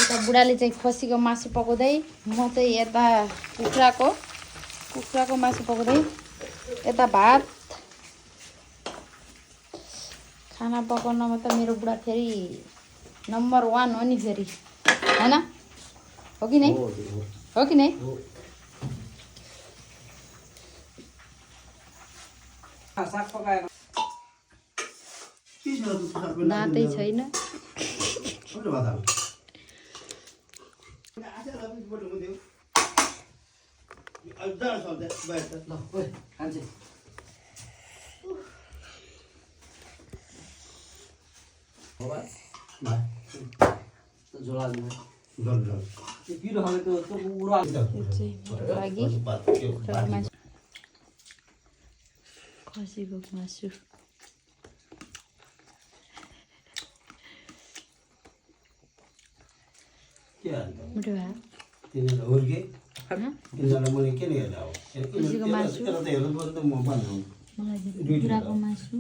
यता बुढाले चाहिँ खसीको मासु पकाउँदै म चाहिँ यता कुखुराको मासु पकाउँदै यता भात। खाना पकाउनमा त मेरो बुढा फेरि नम्बर 1 हो नि फेरि, हैन? हो कि नै? हो कि नै? दाँतै छैन। खसीको मासु खसीको मासु, बुढाको मासु।